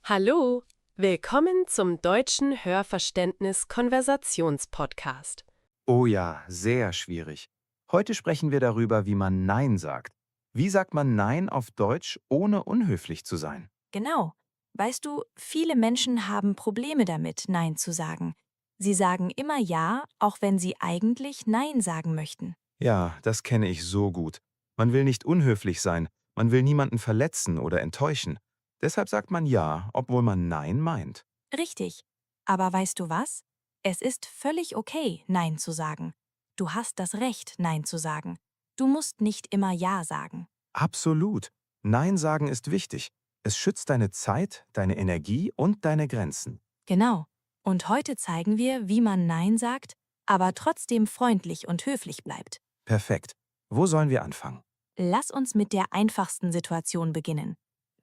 Hallo, willkommen zum deutschen Hörverständnis-Konversationspodcast. Oh ja, sehr schwierig. Heute sprechen wir darüber, wie man Nein sagt. Wie sagt man Nein auf Deutsch, ohne unhöflich zu sein? Genau. Weißt du, viele Menschen haben Probleme damit, Nein zu sagen. Sie sagen immer Ja, auch wenn sie eigentlich Nein sagen möchten. Ja, das kenne ich so gut. Man will nicht unhöflich sein, man will niemanden verletzen oder enttäuschen. Deshalb sagt man Ja, obwohl man Nein meint. Richtig. Aber weißt du was? Es ist völlig okay, Nein zu sagen. Du hast das Recht, Nein zu sagen. Du musst nicht immer Ja sagen. Absolut. Nein sagen ist wichtig. Es schützt deine Zeit, deine Energie und deine Grenzen. Genau. Und heute zeigen wir, wie man Nein sagt, aber trotzdem freundlich und höflich bleibt. Perfekt. Wo sollen wir anfangen? Lass uns mit der einfachsten Situation beginnen.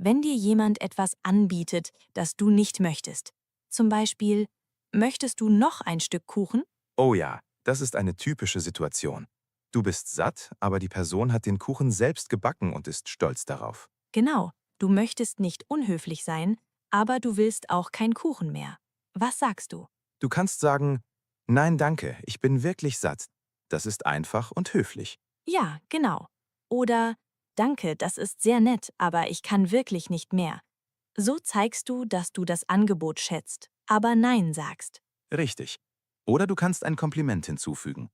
Wenn dir jemand etwas anbietet, das du nicht möchtest. Zum Beispiel, möchtest du noch ein Stück Kuchen? Oh ja, das ist eine typische Situation. Du bist satt, aber die Person hat den Kuchen selbst gebacken und ist stolz darauf. Genau, du möchtest nicht unhöflich sein, aber du willst auch kein Kuchen mehr. Was sagst du? Du kannst sagen, nein, danke, ich bin wirklich satt. Das ist einfach und höflich. Ja, genau. Oder, danke, das ist sehr nett, aber ich kann wirklich nicht mehr. So zeigst du, dass du das Angebot schätzt, aber Nein sagst. Richtig. Oder du kannst ein Kompliment hinzufügen.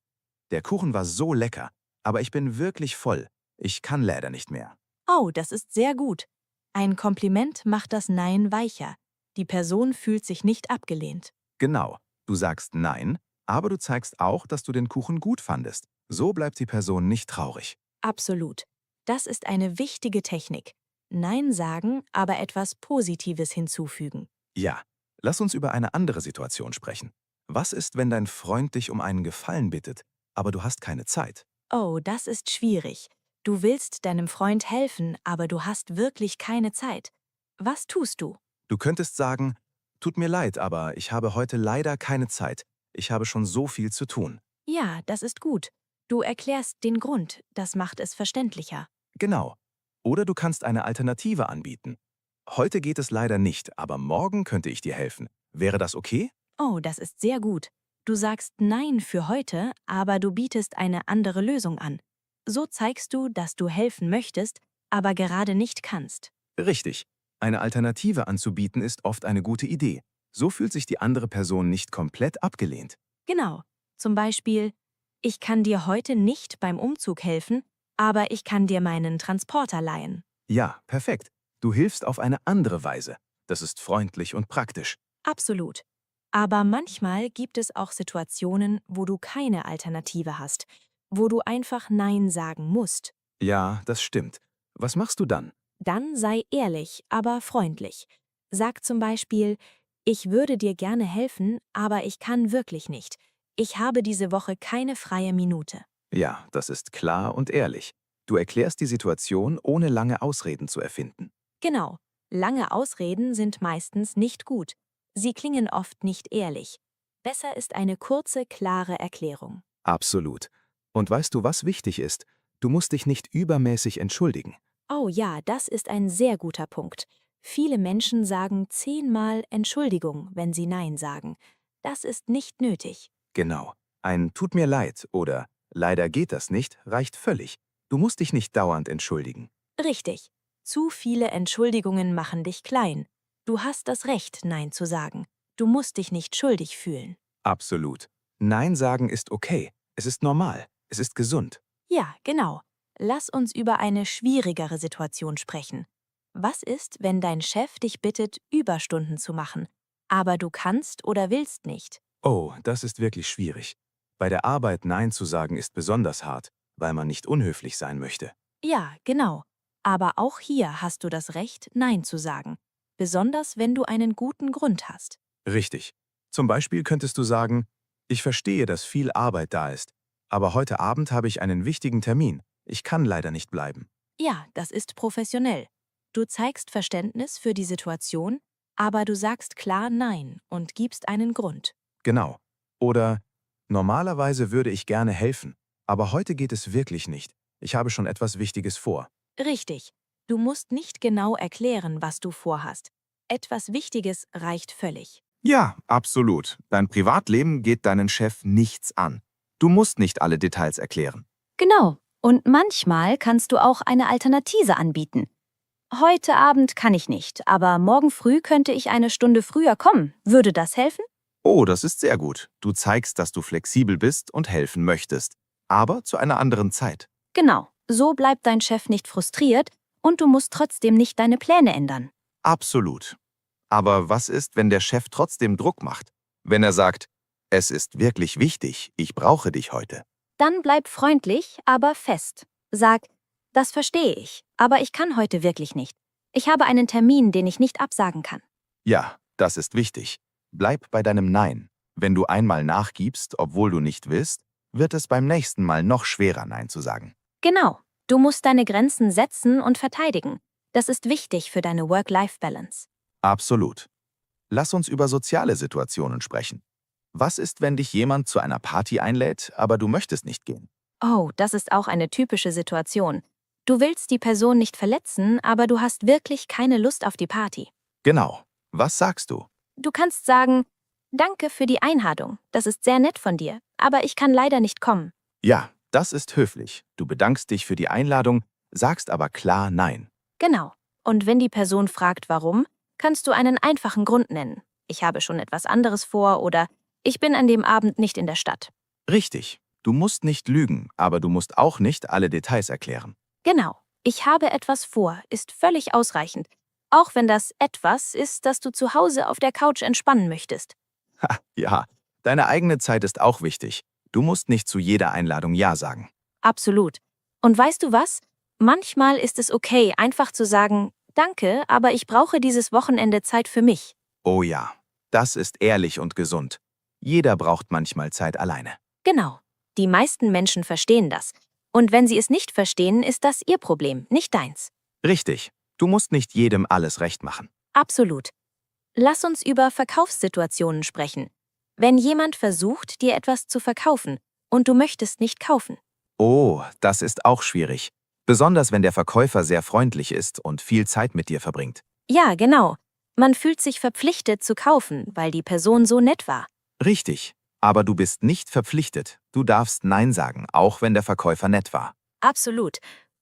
Der Kuchen war so lecker, aber ich bin wirklich voll. Ich kann leider nicht mehr. Oh, das ist sehr gut. Ein Kompliment macht das Nein weicher. Die Person fühlt sich nicht abgelehnt. Genau. Du sagst nein, aber du zeigst auch, dass du den Kuchen gut fandest. So bleibt die Person nicht traurig. Absolut. Das ist eine wichtige Technik. Nein sagen, aber etwas Positives hinzufügen. Ja, lass uns über eine andere Situation sprechen. Was ist, wenn dein Freund dich um einen Gefallen bittet, aber du hast keine Zeit? Oh, das ist schwierig. Du willst deinem Freund helfen, aber du hast wirklich keine Zeit. Was tust du? Du könntest sagen, tut mir leid, aber ich habe heute leider keine Zeit. Ich habe schon so viel zu tun. Ja, das ist gut. Du erklärst den Grund, das macht es verständlicher. Genau. Oder du kannst eine Alternative anbieten. Heute geht es leider nicht, aber morgen könnte ich dir helfen. Wäre das okay? Oh, das ist sehr gut. Du sagst Nein für heute, aber du bietest eine andere Lösung an. So zeigst du, dass du helfen möchtest, aber gerade nicht kannst. Richtig. Eine Alternative anzubieten ist oft eine gute Idee. So fühlt sich die andere Person nicht komplett abgelehnt. Genau. Zum Beispiel, ich kann dir heute nicht beim Umzug helfen, aber ich kann dir meinen Transporter leihen. Ja, perfekt. Du hilfst auf eine andere Weise. Das ist freundlich und praktisch. Absolut. Aber manchmal gibt es auch Situationen, wo du keine Alternative hast, wo du einfach Nein sagen musst. Ja, das stimmt. Was machst du dann? Dann sei ehrlich, aber freundlich. Sag zum Beispiel, ich würde dir gerne helfen, aber ich kann wirklich nicht. Ich habe diese Woche keine freie Minute. Ja, das ist klar und ehrlich. Du erklärst die Situation, ohne lange Ausreden zu erfinden. Genau, lange Ausreden sind meistens nicht gut. Sie klingen oft nicht ehrlich. Besser ist eine kurze, klare Erklärung. Absolut. Und weißt du, was wichtig ist? Du musst dich nicht übermäßig entschuldigen. Oh ja, das ist ein sehr guter Punkt. Viele Menschen sagen 10-mal Entschuldigung, wenn sie Nein sagen. Das ist nicht nötig. Genau. Ein Tut mir leid oder Leider geht das nicht reicht völlig. Du musst dich nicht dauernd entschuldigen. Richtig. Zu viele Entschuldigungen machen dich klein. Du hast das Recht, Nein zu sagen. Du musst dich nicht schuldig fühlen. Absolut. Nein sagen ist okay. Es ist normal. Es ist gesund. Ja, genau. Lass uns über eine schwierigere Situation sprechen. Was ist, wenn dein Chef dich bittet, Überstunden zu machen, aber du kannst oder willst nicht? Oh, das ist wirklich schwierig. Bei der Arbeit Nein zu sagen ist besonders hart, weil man nicht unhöflich sein möchte. Ja, genau. Aber auch hier hast du das Recht, Nein zu sagen. Besonders wenn du einen guten Grund hast. Richtig. Zum Beispiel könntest du sagen, ich verstehe, dass viel Arbeit da ist, aber heute Abend habe ich einen wichtigen Termin. Ich kann leider nicht bleiben. Ja, das ist professionell. Du zeigst Verständnis für die Situation, aber du sagst klar Nein und gibst einen Grund. Genau. Oder normalerweise würde ich gerne helfen, aber heute geht es wirklich nicht. Ich habe schon etwas Wichtiges vor. Richtig. Du musst nicht genau erklären, was du vorhast. Etwas Wichtiges reicht völlig. Ja, absolut. Dein Privatleben geht deinen Chef nichts an. Du musst nicht alle Details erklären. Genau. Und manchmal kannst du auch eine Alternative anbieten. Heute Abend kann ich nicht, aber morgen früh könnte ich eine Stunde früher kommen. Würde das helfen? Oh, das ist sehr gut. Du zeigst, dass du flexibel bist und helfen möchtest. Aber zu einer anderen Zeit. Genau. So bleibt dein Chef nicht frustriert und du musst trotzdem nicht deine Pläne ändern. Absolut. Aber was ist, wenn der Chef trotzdem Druck macht? Wenn er sagt, es ist wirklich wichtig, ich brauche dich heute. Dann bleib freundlich, aber fest. Sag, das verstehe ich, aber ich kann heute wirklich nicht. Ich habe einen Termin, den ich nicht absagen kann. Ja, das ist wichtig. Bleib bei deinem Nein. Wenn du einmal nachgibst, obwohl du nicht willst, wird es beim nächsten Mal noch schwerer, Nein zu sagen. Genau. Du musst deine Grenzen setzen und verteidigen. Das ist wichtig für deine Work-Life-Balance. Absolut. Lass uns über soziale Situationen sprechen. Was ist, wenn dich jemand zu einer Party einlädt, aber du möchtest nicht gehen? Oh, das ist auch eine typische Situation. Du willst die Person nicht verletzen, aber du hast wirklich keine Lust auf die Party. Genau. Was sagst du? Du kannst sagen, danke für die Einladung, das ist sehr nett von dir, aber ich kann leider nicht kommen. Ja, das ist höflich. Du bedankst dich für die Einladung, sagst aber klar Nein. Genau. Und wenn die Person fragt, warum, kannst du einen einfachen Grund nennen. Ich habe schon etwas anderes vor oder ich bin an dem Abend nicht in der Stadt. Richtig. Du musst nicht lügen, aber du musst auch nicht alle Details erklären. Genau. Ich habe etwas vor, ist völlig ausreichend. Auch wenn das etwas ist, dass du zu Hause auf der Couch entspannen möchtest. Ja, deine eigene Zeit ist auch wichtig. Du musst nicht zu jeder Einladung Ja sagen. Absolut. Und weißt du was? Manchmal ist es okay, einfach zu sagen, danke, aber ich brauche dieses Wochenende Zeit für mich. Oh ja, das ist ehrlich und gesund. Jeder braucht manchmal Zeit alleine. Genau. Die meisten Menschen verstehen das. Und wenn sie es nicht verstehen, ist das ihr Problem, nicht deins. Richtig. Du musst nicht jedem alles recht machen. Absolut. Lass uns über Verkaufssituationen sprechen. Wenn jemand versucht, dir etwas zu verkaufen und du möchtest nicht kaufen. Oh, das ist auch schwierig. Besonders wenn der Verkäufer sehr freundlich ist und viel Zeit mit dir verbringt. Ja, genau. Man fühlt sich verpflichtet zu kaufen, weil die Person so nett war. Richtig. Aber du bist nicht verpflichtet. Du darfst Nein sagen, auch wenn der Verkäufer nett war. Absolut.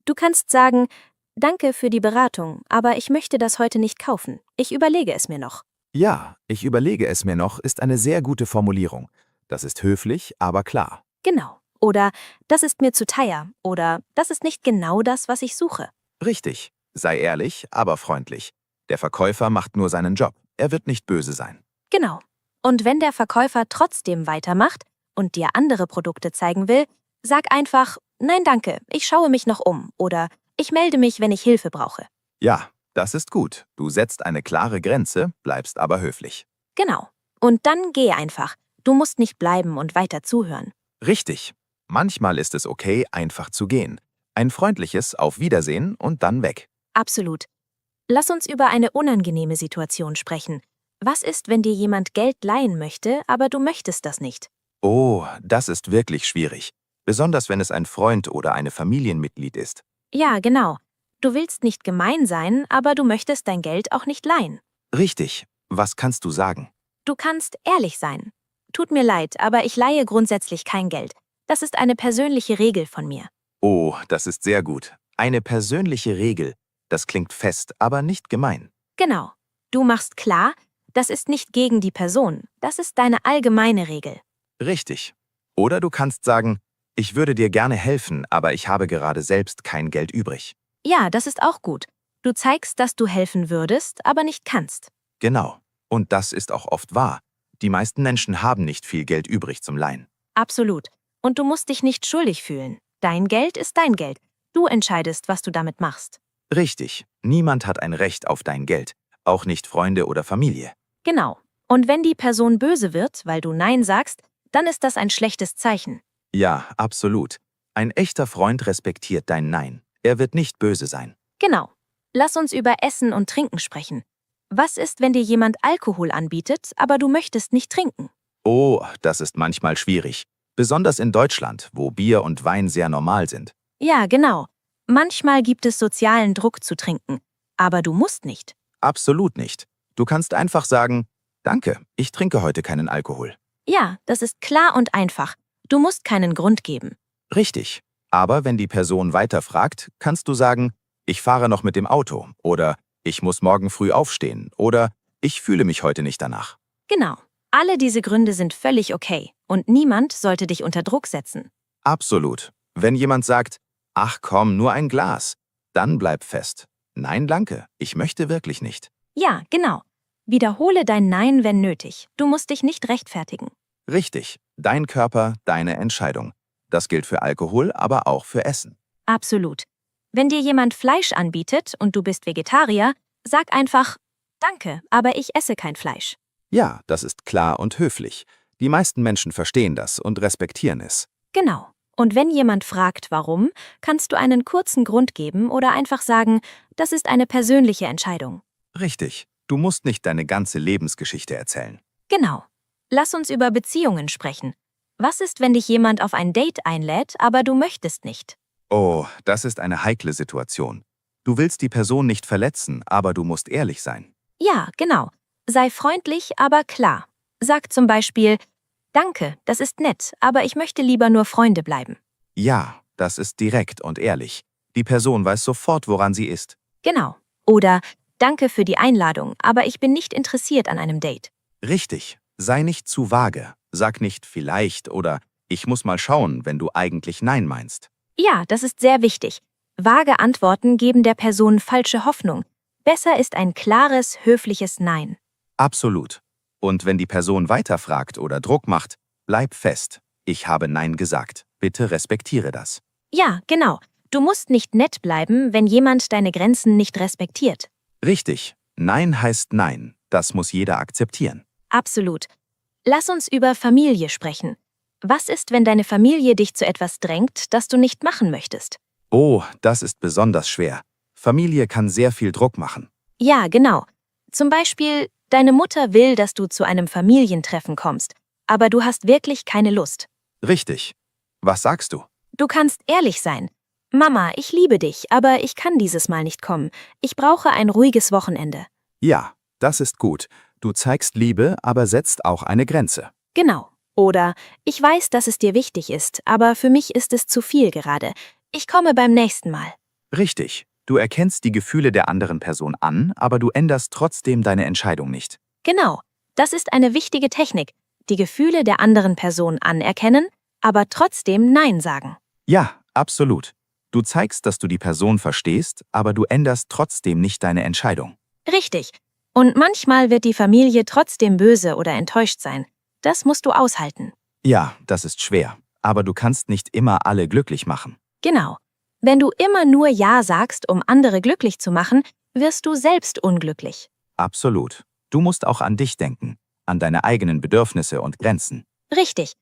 Du kannst sagen, danke für die Beratung, aber ich möchte das heute nicht kaufen. Ich überlege es mir noch. Ja, ich überlege es mir noch, ist eine sehr gute Formulierung. Das ist höflich, aber klar. Genau. Oder das ist mir zu teuer. Oder das ist nicht genau das, was ich suche. Richtig. Sei ehrlich, aber freundlich. Der Verkäufer macht nur seinen Job. Er wird nicht böse sein. Genau. Und wenn der Verkäufer trotzdem weitermacht und dir andere Produkte zeigen will, sag einfach, nein danke, ich schaue mich noch um oder ich melde mich, wenn ich Hilfe brauche. Ja, das ist gut. Du setzt eine klare Grenze, bleibst aber höflich. Genau. Und dann geh einfach. Du musst nicht bleiben und weiter zuhören. Richtig. Manchmal ist es okay, einfach zu gehen. Ein freundliches Auf Wiedersehen und dann weg. Absolut. Lass uns über eine unangenehme Situation sprechen. Was ist, wenn dir jemand Geld leihen möchte, aber du möchtest das nicht? Oh, das ist wirklich schwierig. Besonders wenn es ein Freund oder eine Familienmitglied ist. Ja, genau. Du willst nicht gemein sein, aber du möchtest dein Geld auch nicht leihen. Richtig. Was kannst du sagen? Du kannst ehrlich sein. Tut mir leid, aber ich leihe grundsätzlich kein Geld. Das ist eine persönliche Regel von mir. Oh, das ist sehr gut. Eine persönliche Regel. Das klingt fest, aber nicht gemein. Genau. Du machst klar, das ist nicht gegen die Person. Das ist deine allgemeine Regel. Richtig. Oder du kannst sagen, ich würde dir gerne helfen, aber ich habe gerade selbst kein Geld übrig. Ja, das ist auch gut. Du zeigst, dass du helfen würdest, aber nicht kannst. Genau. Und das ist auch oft wahr. Die meisten Menschen haben nicht viel Geld übrig zum Leihen. Absolut. Und du musst dich nicht schuldig fühlen. Dein Geld ist dein Geld. Du entscheidest, was du damit machst. Richtig. Niemand hat ein Recht auf dein Geld. Auch nicht Freunde oder Familie. Genau. Und wenn die Person böse wird, weil du Nein sagst, dann ist das ein schlechtes Zeichen. Ja, absolut. Ein echter Freund respektiert dein Nein. Er wird nicht böse sein. Genau. Lass uns über Essen und Trinken sprechen. Was ist, wenn dir jemand Alkohol anbietet, aber du möchtest nicht trinken? Oh, das ist manchmal schwierig. Besonders in Deutschland, wo Bier und Wein sehr normal sind. Ja, genau. Manchmal gibt es sozialen Druck zu trinken, aber du musst nicht. Absolut nicht. Du kannst einfach sagen, danke, ich trinke heute keinen Alkohol. Ja, das ist klar und einfach. Du musst keinen Grund geben. Richtig. Aber wenn die Person weiterfragt, kannst du sagen, ich fahre noch mit dem Auto oder ich muss morgen früh aufstehen oder ich fühle mich heute nicht danach. Genau. Alle diese Gründe sind völlig okay und niemand sollte dich unter Druck setzen. Absolut. Wenn jemand sagt, ach komm, nur ein Glas, dann bleib fest. Nein, danke, ich möchte wirklich nicht. Ja, genau. Wiederhole dein Nein, wenn nötig. Du musst dich nicht rechtfertigen. Richtig, dein Körper, deine Entscheidung. Das gilt für Alkohol, aber auch für Essen. Absolut. Wenn dir jemand Fleisch anbietet und du bist Vegetarier, sag einfach, danke, aber ich esse kein Fleisch. Ja, das ist klar und höflich. Die meisten Menschen verstehen das und respektieren es. Genau. Und wenn jemand fragt, warum, kannst du einen kurzen Grund geben oder einfach sagen, das ist eine persönliche Entscheidung. Richtig, du musst nicht deine ganze Lebensgeschichte erzählen. Genau. Lass uns über Beziehungen sprechen. Was ist, wenn dich jemand auf ein Date einlädt, aber du möchtest nicht? Oh, das ist eine heikle Situation. Du willst die Person nicht verletzen, aber du musst ehrlich sein. Ja, genau. Sei freundlich, aber klar. Sag zum Beispiel, danke, das ist nett, aber ich möchte lieber nur Freunde bleiben. Ja, das ist direkt und ehrlich. Die Person weiß sofort, woran sie ist. Genau. Oder, danke für die Einladung, aber ich bin nicht interessiert an einem Date. Richtig, sei nicht zu vage. Sag nicht vielleicht oder ich muss mal schauen, wenn du eigentlich Nein meinst. Ja, das ist sehr wichtig. Vage Antworten geben der Person falsche Hoffnung. Besser ist ein klares, höfliches Nein. Absolut. Und wenn die Person weiterfragt oder Druck macht, bleib fest. Ich habe Nein gesagt. Bitte respektiere das. Ja, genau. Du musst nicht nett bleiben, wenn jemand deine Grenzen nicht respektiert. Richtig. Nein heißt Nein. Das muss jeder akzeptieren. Absolut. Lass uns über Familie sprechen. Was ist, wenn deine Familie dich zu etwas drängt, das du nicht machen möchtest? Oh, das ist besonders schwer. Familie kann sehr viel Druck machen. Ja, genau. Zum Beispiel, deine Mutter will, dass du zu einem Familientreffen kommst, aber du hast wirklich keine Lust. Richtig. Was sagst du? Du kannst ehrlich sein. Mama, ich liebe dich, aber ich kann dieses Mal nicht kommen. Ich brauche ein ruhiges Wochenende. Ja, das ist gut. Du zeigst Liebe, aber setzt auch eine Grenze. Genau. Oder, ich weiß, dass es dir wichtig ist, aber für mich ist es zu viel gerade. Ich komme beim nächsten Mal. Richtig. Du erkennst die Gefühle der anderen Person an, aber du änderst trotzdem deine Entscheidung nicht. Genau. Das ist eine wichtige Technik. Die Gefühle der anderen Person anerkennen, aber trotzdem Nein sagen. Ja, absolut. Du zeigst, dass du die Person verstehst, aber du änderst trotzdem nicht deine Entscheidung. Richtig. Und manchmal wird die Familie trotzdem böse oder enttäuscht sein. Das musst du aushalten. Ja, das ist schwer, aber du kannst nicht immer alle glücklich machen. Genau. Wenn du immer nur Ja sagst, um andere glücklich zu machen, wirst du selbst unglücklich. Absolut. Du musst auch an dich denken, an deine eigenen Bedürfnisse und Grenzen. Richtig.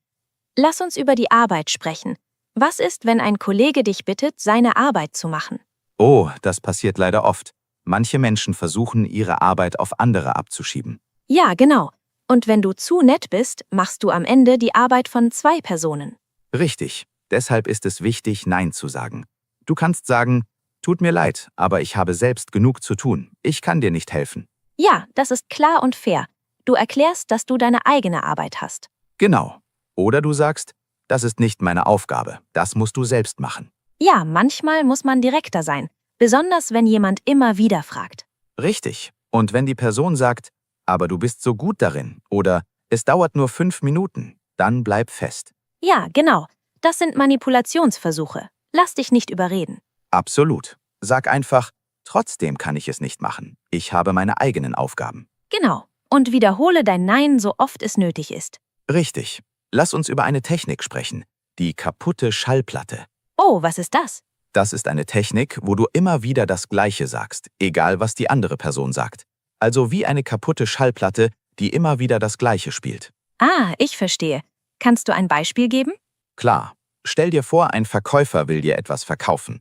Lass uns über die Arbeit sprechen. Was ist, wenn ein Kollege dich bittet, seine Arbeit zu machen? Oh, das passiert leider oft. Manche Menschen versuchen, ihre Arbeit auf andere abzuschieben. Ja, genau. Und wenn du zu nett bist, machst du am Ende die Arbeit von 2 Personen. Richtig. Deshalb ist es wichtig, Nein zu sagen. Du kannst sagen, tut mir leid, aber ich habe selbst genug zu tun. Ich kann dir nicht helfen. Ja, das ist klar und fair. Du erklärst, dass du deine eigene Arbeit hast. Genau. Oder du sagst, das ist nicht meine Aufgabe. Das musst du selbst machen. Ja, manchmal muss man direkter sein. Besonders wenn jemand immer wieder fragt. Richtig. Und wenn die Person sagt, aber du bist so gut darin oder es dauert nur 5 Minuten, dann bleib fest. Ja, genau. Das sind Manipulationsversuche. Lass dich nicht überreden. Absolut. Sag einfach, trotzdem kann ich es nicht machen. Ich habe meine eigenen Aufgaben. Genau. Und wiederhole dein Nein, so oft es nötig ist. Richtig. Lass uns über eine Technik sprechen. Die kaputte Schallplatte. Oh, was ist das? Das ist eine Technik, wo du immer wieder das Gleiche sagst, egal was die andere Person sagt. Also wie eine kaputte Schallplatte, die immer wieder das Gleiche spielt. Ah, ich verstehe. Kannst du ein Beispiel geben? Klar. Stell dir vor, ein Verkäufer will dir etwas verkaufen.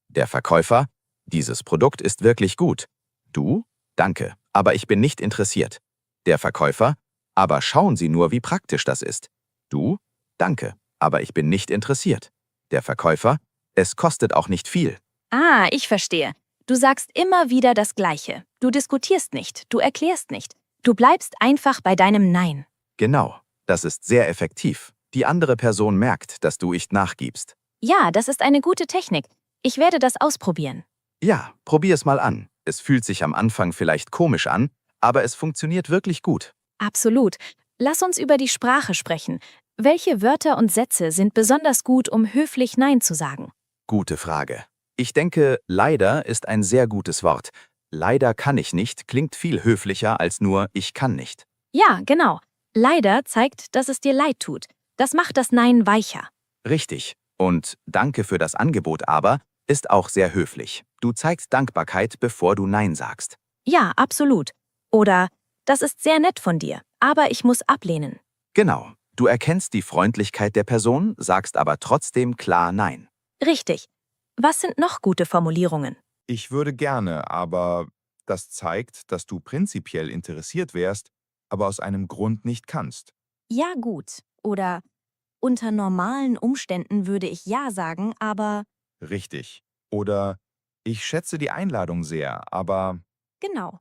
Der Verkäufer, dieses Produkt ist wirklich gut. Du, danke, aber ich bin nicht interessiert. Der Verkäufer, aber schauen Sie nur, wie praktisch das ist. Du, danke, aber ich bin nicht interessiert. Der Verkäufer, es kostet auch nicht viel. Ah, ich verstehe. Du sagst immer wieder das Gleiche. Du diskutierst nicht, du erklärst nicht. Du bleibst einfach bei deinem Nein. Genau, das ist sehr effektiv. Die andere Person merkt, dass du nicht nachgibst. Ja, das ist eine gute Technik. Ich werde das ausprobieren. Ja, probier es mal an. Es fühlt sich am Anfang vielleicht komisch an, aber es funktioniert wirklich gut. Absolut. Lass uns über die Sprache sprechen. Welche Wörter und Sätze sind besonders gut, um höflich Nein zu sagen? Gute Frage. Ich denke, leider ist ein sehr gutes Wort. Leider kann ich nicht klingt viel höflicher als nur ich kann nicht. Ja, genau. Leider zeigt, dass es dir leid tut. Das macht das Nein weicher. Richtig. Und danke für das Angebot aber ist auch sehr höflich. Du zeigst Dankbarkeit, bevor du Nein sagst. Ja, absolut. Oder, das ist sehr nett von dir, aber ich muss ablehnen. Genau. Du erkennst die Freundlichkeit der Person, sagst aber trotzdem klar Nein. Richtig. Was sind noch gute Formulierungen? Ich würde gerne, aber das zeigt, dass du prinzipiell interessiert wärst, aber aus einem Grund nicht kannst. Ja, gut. Oder, unter normalen Umständen würde ich ja sagen, aber... Richtig. Oder ich schätze die Einladung sehr, aber Genau.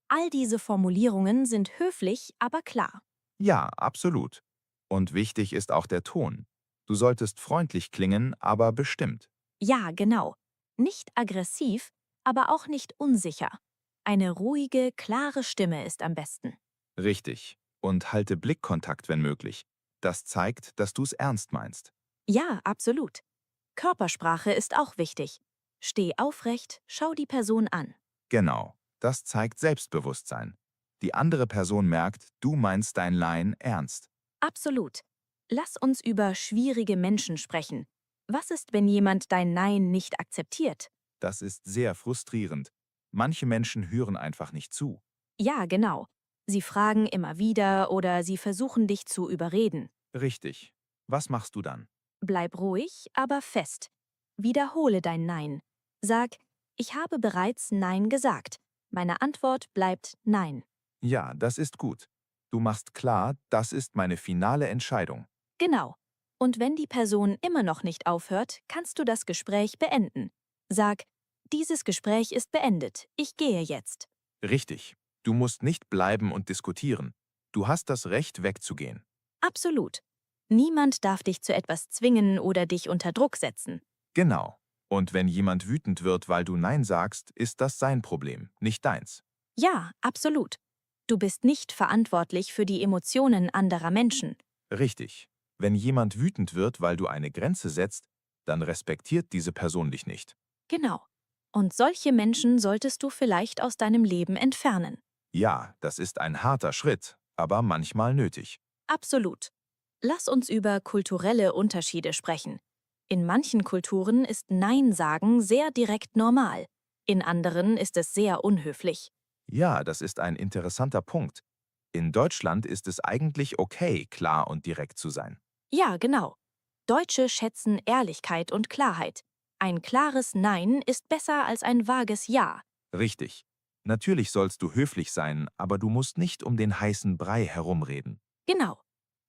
All diese Formulierungen sind höflich, aber klar. ja, absolut. Und wichtig ist auch der Ton. Du solltest freundlich klingen, aber bestimmt. Ja, genau. Nicht aggressiv, aber auch nicht unsicher. Eine ruhige, klare Stimme ist am besten. Richtig. Und halte Blickkontakt, wenn möglich. Das zeigt, dass du es ernst meinst. Ja, absolut. Körpersprache ist auch wichtig. Steh aufrecht, schau die Person an. Genau. Das zeigt Selbstbewusstsein. Die andere Person merkt, du meinst dein Nein ernst. Absolut. Lass uns über schwierige Menschen sprechen. Was ist, wenn jemand dein Nein nicht akzeptiert? Das ist sehr frustrierend. Manche Menschen hören einfach nicht zu. Ja, genau. Sie fragen immer wieder oder sie versuchen dich zu überreden. Richtig. Was machst du dann? Bleib ruhig, aber fest. Wiederhole dein Nein. Sag, ich habe bereits Nein gesagt. Meine Antwort bleibt Nein. Ja, das ist gut. Du machst klar, das ist meine finale Entscheidung. Genau. Und wenn die Person immer noch nicht aufhört, kannst du das Gespräch beenden. Sag, dieses Gespräch ist beendet. Ich gehe jetzt. Richtig. Du musst nicht bleiben und diskutieren. Du hast das Recht, wegzugehen. Absolut. Niemand darf dich zu etwas zwingen oder dich unter Druck setzen. Genau. Und wenn jemand wütend wird, weil du Nein sagst, ist das sein Problem, nicht deins. Ja, absolut. Du bist nicht verantwortlich für die Emotionen anderer Menschen. Richtig. Wenn jemand wütend wird, weil du eine Grenze setzt, dann respektiert diese Person dich nicht. Genau. Und solche Menschen solltest du vielleicht aus deinem Leben entfernen. Ja, das ist ein harter Schritt, aber manchmal nötig. Absolut. Lass uns über kulturelle Unterschiede sprechen. In manchen Kulturen ist Nein sagen sehr direkt normal. In anderen ist es sehr unhöflich. Ja, das ist ein interessanter Punkt. In Deutschland ist es eigentlich okay, klar und direkt zu sein. Ja, genau. Deutsche schätzen Ehrlichkeit und Klarheit. Ein klares Nein ist besser als ein vages Ja. Richtig. Natürlich sollst du höflich sein, aber du musst nicht um den heißen Brei herumreden. Genau.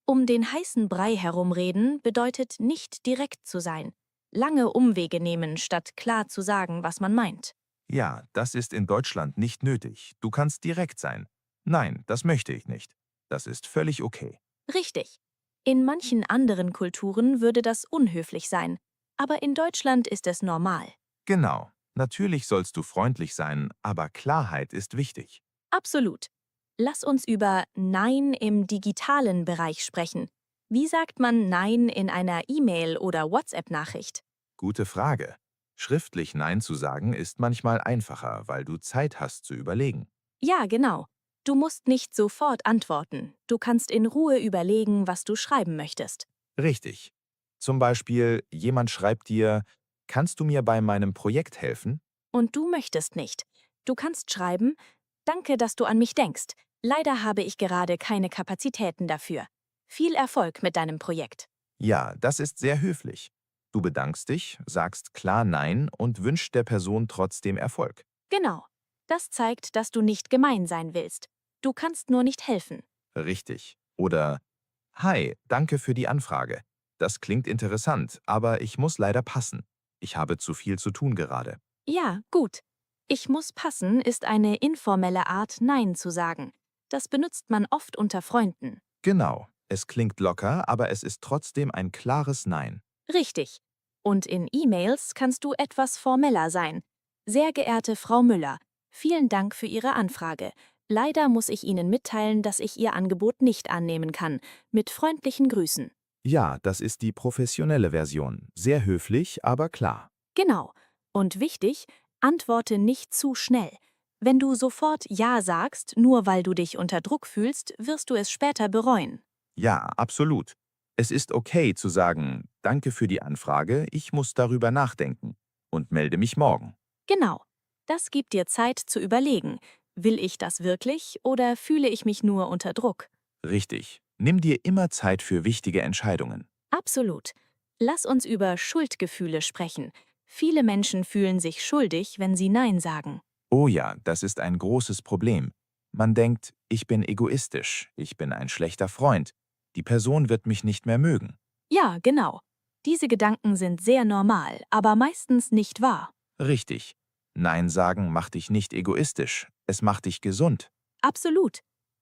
Um den heißen Brei herumreden bedeutet nicht direkt zu sein. Lange Umwege nehmen, statt klar zu sagen, was man meint. Ja, das ist in Deutschland nicht nötig. Du kannst direkt sein. Nein, das möchte ich nicht. Das ist völlig okay. Richtig. In manchen anderen Kulturen würde das unhöflich sein. Aber in Deutschland ist es normal. Genau. Natürlich sollst du freundlich sein, aber Klarheit ist wichtig. Absolut. Lass uns über Nein im digitalen Bereich sprechen. Wie sagt man Nein in einer E-Mail oder WhatsApp-Nachricht? Gute Frage. Schriftlich Nein zu sagen ist manchmal einfacher, weil du Zeit hast zu überlegen. Ja, genau. Du musst nicht sofort antworten. Du kannst in Ruhe überlegen, was du schreiben möchtest. Richtig. Zum Beispiel, jemand schreibt dir, kannst du mir bei meinem Projekt helfen? Und du möchtest nicht. Du kannst schreiben, danke, dass du an mich denkst. Leider habe ich gerade keine Kapazitäten dafür. Viel Erfolg mit deinem Projekt. Ja, das ist sehr höflich. Du bedankst dich, sagst klar Nein und wünschst der Person trotzdem Erfolg. Genau. Das zeigt, dass du nicht gemein sein willst. Du kannst nur nicht helfen. Richtig. Oder, hi, danke für die Anfrage. Das klingt interessant, aber ich muss leider passen. Ich habe zu viel zu tun gerade. Ja, gut. Ich muss passen ist eine informelle Art, Nein zu sagen. Das benutzt man oft unter Freunden. Genau. Es klingt locker, aber es ist trotzdem ein klares Nein. Richtig. Und in E-Mails kannst du etwas formeller sein. Sehr geehrte Frau Müller, vielen Dank für Ihre Anfrage. Leider muss ich Ihnen mitteilen, dass ich Ihr Angebot nicht annehmen kann. Mit freundlichen Grüßen. Ja, das ist die professionelle Version. Sehr höflich, aber klar. Genau. Und wichtig, antworte nicht zu schnell. Wenn du sofort Ja sagst, nur weil du dich unter Druck fühlst, wirst du es später bereuen. Ja, absolut. Es ist okay zu sagen, danke für die Anfrage, ich muss darüber nachdenken und melde mich morgen. Genau. Das gibt dir Zeit zu überlegen. Will ich das wirklich oder fühle ich mich nur unter Druck? Richtig. Nimm dir immer Zeit für wichtige Entscheidungen. Absolut. Lass uns über Schuldgefühle sprechen. Viele Menschen fühlen sich schuldig, wenn sie Nein sagen. Oh ja, das ist ein großes Problem. Man denkt, ich bin egoistisch, ich bin ein schlechter Freund, die Person wird mich nicht mehr mögen. Ja, genau. Diese Gedanken sind sehr normal, aber meistens nicht wahr. Richtig. Nein sagen macht dich nicht egoistisch, es macht dich gesund. Absolut.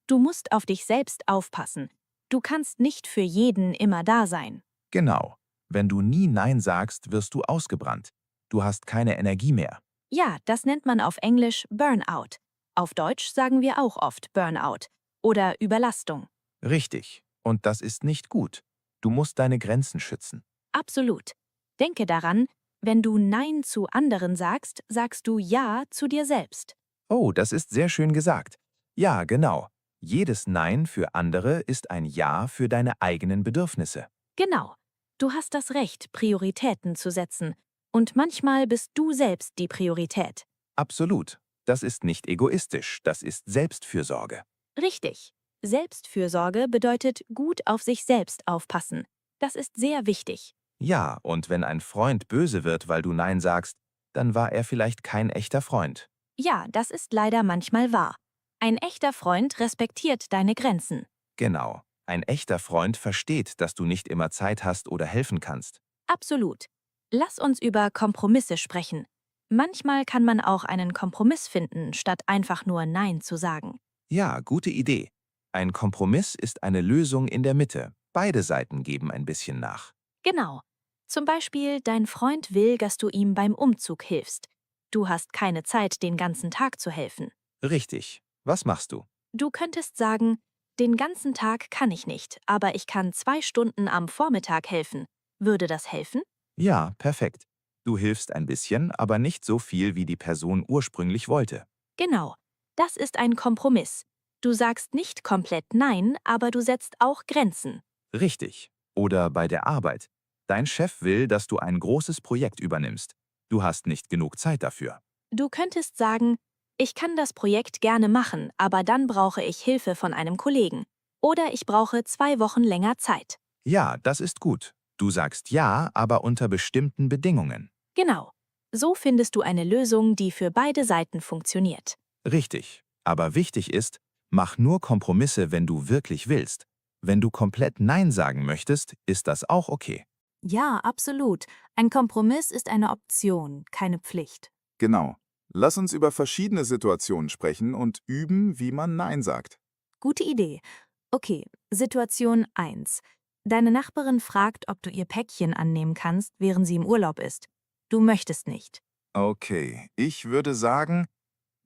Du musst auf dich selbst aufpassen. Du kannst nicht für jeden immer da sein. Genau. Wenn du nie Nein sagst, wirst du ausgebrannt. Du hast keine Energie mehr. Ja, das nennt man auf Englisch Burnout. Auf Deutsch sagen wir auch oft Burnout oder Überlastung. Richtig. Und das ist nicht gut. Du musst deine Grenzen schützen. Absolut. Denke daran, wenn du Nein zu anderen sagst, sagst du Ja zu dir selbst. Oh, das ist sehr schön gesagt. Ja, genau. Jedes Nein für andere ist ein Ja für deine eigenen Bedürfnisse. Genau. Du hast das Recht, Prioritäten zu setzen. Und manchmal bist du selbst die Priorität. Absolut. Das ist nicht egoistisch, das ist Selbstfürsorge. Richtig. Selbstfürsorge bedeutet gut auf sich selbst aufpassen. Das ist sehr wichtig. Ja, und wenn ein Freund böse wird, weil du Nein sagst, dann war er vielleicht kein echter Freund. Ja, das ist leider manchmal wahr. Ein echter Freund respektiert deine Grenzen. Genau. Ein echter Freund versteht, dass du nicht immer Zeit hast oder helfen kannst. Absolut. Lass uns über Kompromisse sprechen. Manchmal kann man auch einen Kompromiss finden, statt einfach nur Nein zu sagen. Ja, gute Idee. Ein Kompromiss ist eine Lösung in der Mitte. Beide Seiten geben ein bisschen nach. Genau. Zum Beispiel, dein Freund will, dass du ihm beim Umzug hilfst. Du hast keine Zeit, den ganzen Tag zu helfen. Richtig. Was machst du? Du könntest sagen, den ganzen Tag kann ich nicht, aber ich kann 2 Stunden am Vormittag helfen. Würde das helfen? Ja, perfekt. Du hilfst ein bisschen, aber nicht so viel, wie die Person ursprünglich wollte. Genau. Das ist ein Kompromiss. Du sagst nicht komplett Nein, aber du setzt auch Grenzen. Richtig. Oder bei der Arbeit. Dein Chef will, dass du ein großes Projekt übernimmst. Du hast nicht genug Zeit dafür. Du könntest sagen, ich kann das Projekt gerne machen, aber dann brauche ich Hilfe von einem Kollegen. Oder ich brauche 2 Wochen länger Zeit. Ja, das ist gut. Du sagst ja, aber unter bestimmten Bedingungen. Genau. So findest du eine Lösung, die für beide Seiten funktioniert. Richtig. Aber wichtig ist, mach nur Kompromisse, wenn du wirklich willst. Wenn du komplett Nein sagen möchtest, ist das auch okay. Ja, absolut. Ein Kompromiss ist eine Option, keine Pflicht. Genau. Lass uns über verschiedene Situationen sprechen und üben, wie man Nein sagt. Gute Idee. Okay, Situation 1. Deine Nachbarin fragt, ob du ihr Päckchen annehmen kannst, während sie im Urlaub ist. Du möchtest nicht. Okay, ich würde sagen,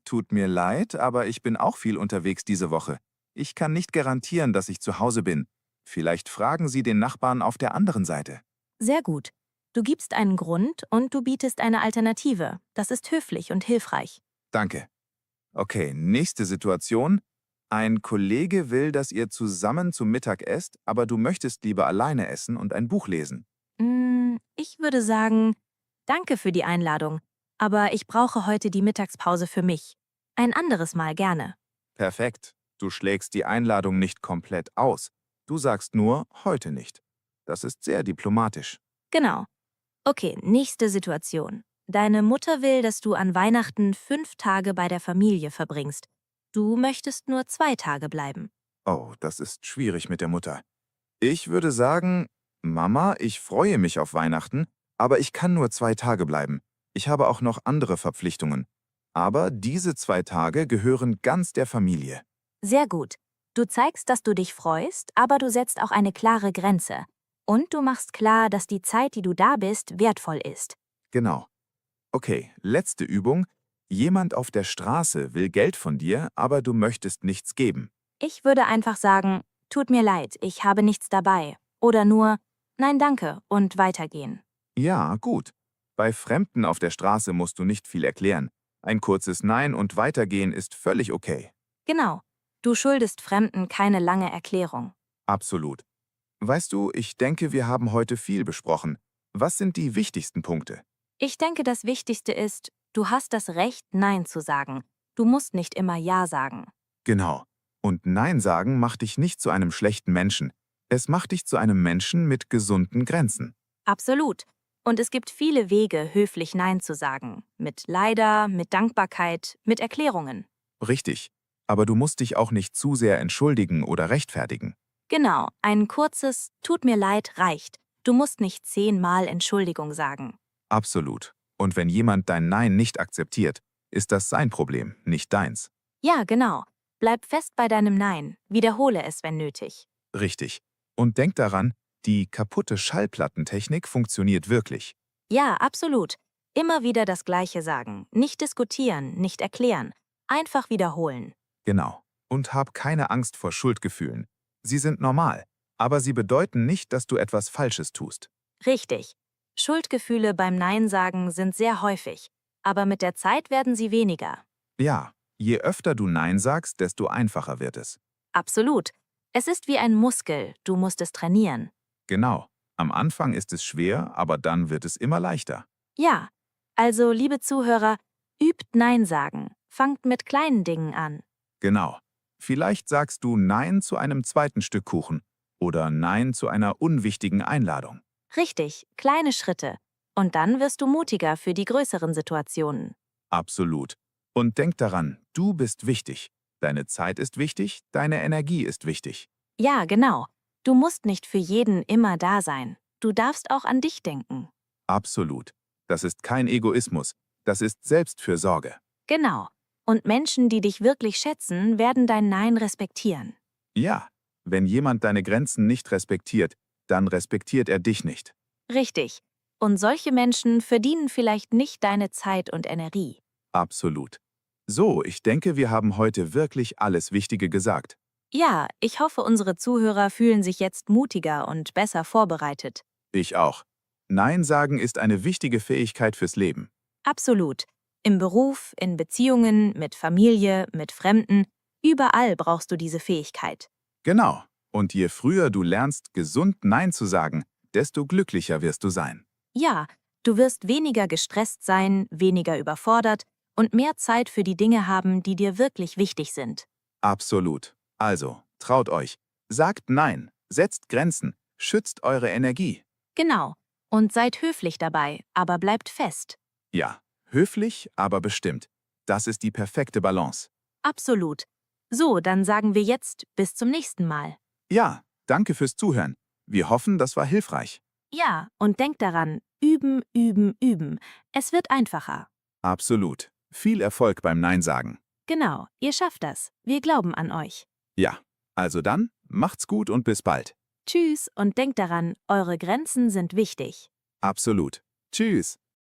tut mir leid, aber ich bin auch viel unterwegs diese Woche. Ich kann nicht garantieren, dass ich zu Hause bin. Vielleicht fragen Sie den Nachbarn auf der anderen Seite. Sehr gut. Du gibst einen Grund und du bietest eine Alternative. Das ist höflich und hilfreich. Danke. Okay, nächste Situation. Ein Kollege will, dass ihr zusammen zum Mittag esst, aber du möchtest lieber alleine essen und ein Buch lesen. Ich würde sagen, danke für die Einladung, aber ich brauche heute die Mittagspause für mich. Ein anderes Mal gerne. Perfekt. Du schlägst die Einladung nicht komplett aus. Du sagst nur, heute nicht. Das ist sehr diplomatisch. Genau. Okay, nächste Situation. Deine Mutter will, dass du an Weihnachten 5 Tage bei der Familie verbringst. Du möchtest nur 2 Tage bleiben. Oh, das ist schwierig mit der Mutter. Ich würde sagen, Mama, ich freue mich auf Weihnachten, aber ich kann nur 2 Tage bleiben. Ich habe auch noch andere Verpflichtungen. Aber diese 2 Tage gehören ganz der Familie. Sehr gut. Du zeigst, dass du dich freust, aber du setzt auch eine klare Grenze. Und du machst klar, dass die Zeit, die du da bist, wertvoll ist. Genau. Okay, letzte Übung. Jemand auf der Straße will Geld von dir, aber du möchtest nichts geben. Ich würde einfach sagen, tut mir leid, ich habe nichts dabei. Oder nur, nein, danke und weitergehen. Ja, gut. Bei Fremden auf der Straße musst du nicht viel erklären. Ein kurzes Nein und weitergehen ist völlig okay. Genau. Du schuldest Fremden keine lange Erklärung. Absolut. Weißt du, ich denke, wir haben heute viel besprochen. Was sind die wichtigsten Punkte? Ich denke, das Wichtigste ist, du hast das Recht, Nein zu sagen. Du musst nicht immer Ja sagen. Genau. Und Nein sagen macht dich nicht zu einem schlechten Menschen. Es macht dich zu einem Menschen mit gesunden Grenzen. Absolut. Und es gibt viele Wege, höflich Nein zu sagen. Mit Leider, mit Dankbarkeit, mit Erklärungen. Richtig. Aber du musst dich auch nicht zu sehr entschuldigen oder rechtfertigen. Genau, ein kurzes Tut mir leid reicht. Du musst nicht 10-mal Entschuldigung sagen. Absolut. Und wenn jemand dein Nein nicht akzeptiert, ist das sein Problem, nicht deins. Ja, genau. Bleib fest bei deinem Nein. Wiederhole es, wenn nötig. Richtig. Und denk daran, die kaputte Schallplattentechnik funktioniert wirklich. Ja, absolut. Immer wieder das Gleiche sagen. Nicht diskutieren, nicht erklären. Einfach wiederholen. Genau. Und hab keine Angst vor Schuldgefühlen. Sie sind normal, aber sie bedeuten nicht, dass du etwas Falsches tust. Richtig. Schuldgefühle beim Nein sagen sind sehr häufig. Aber mit der Zeit werden sie weniger. Ja, je öfter du Nein sagst, desto einfacher wird es. Absolut. Es ist wie ein Muskel. Du musst es trainieren. Genau. Am Anfang ist es schwer, aber dann wird es immer leichter. Ja. Also, liebe Zuhörer, übt Nein sagen. Fangt mit kleinen Dingen an. Genau. Vielleicht sagst du Nein zu einem zweiten Stück Kuchen oder Nein zu einer unwichtigen Einladung. Richtig, kleine Schritte. Und dann wirst du mutiger für die größeren Situationen. Absolut. Und denk daran, du bist wichtig. Deine Zeit ist wichtig, deine Energie ist wichtig. Ja, genau. Du musst nicht für jeden immer da sein. Du darfst auch an dich denken. Absolut. Das ist kein Egoismus, das ist Selbstfürsorge. Genau. Und Menschen, die dich wirklich schätzen, werden dein Nein respektieren. Ja, wenn jemand deine Grenzen nicht respektiert, dann respektiert er dich nicht. Richtig. Und solche Menschen verdienen vielleicht nicht deine Zeit und Energie. Absolut. So, ich denke, wir haben heute wirklich alles Wichtige gesagt. Ja, ich hoffe, unsere Zuhörer fühlen sich jetzt mutiger und besser vorbereitet. Ich auch. Nein sagen ist eine wichtige Fähigkeit fürs Leben. Absolut. Im Beruf, in Beziehungen, mit Familie, mit Fremden, überall brauchst du diese Fähigkeit. Genau. Und je früher du lernst, gesund Nein zu sagen, desto glücklicher wirst du sein. Ja, du wirst weniger gestresst sein, weniger überfordert und mehr Zeit für die Dinge haben, die dir wirklich wichtig sind. Absolut. Also, traut euch. Sagt Nein, setzt Grenzen, schützt eure Energie. Genau. Und seid höflich dabei, aber bleibt fest. Ja, höflich, aber bestimmt. Das ist die perfekte Balance. Absolut. So, dann sagen wir jetzt bis zum nächsten Mal. Ja, danke fürs Zuhören. Wir hoffen, das war hilfreich. Ja, und denkt daran, üben, üben, üben. Es wird einfacher. Absolut. Viel Erfolg beim Nein sagen. Genau, ihr schafft das. Wir glauben an euch. Ja, also dann, macht's gut und bis bald. Tschüss und denkt daran, eure Grenzen sind wichtig. Absolut. Tschüss.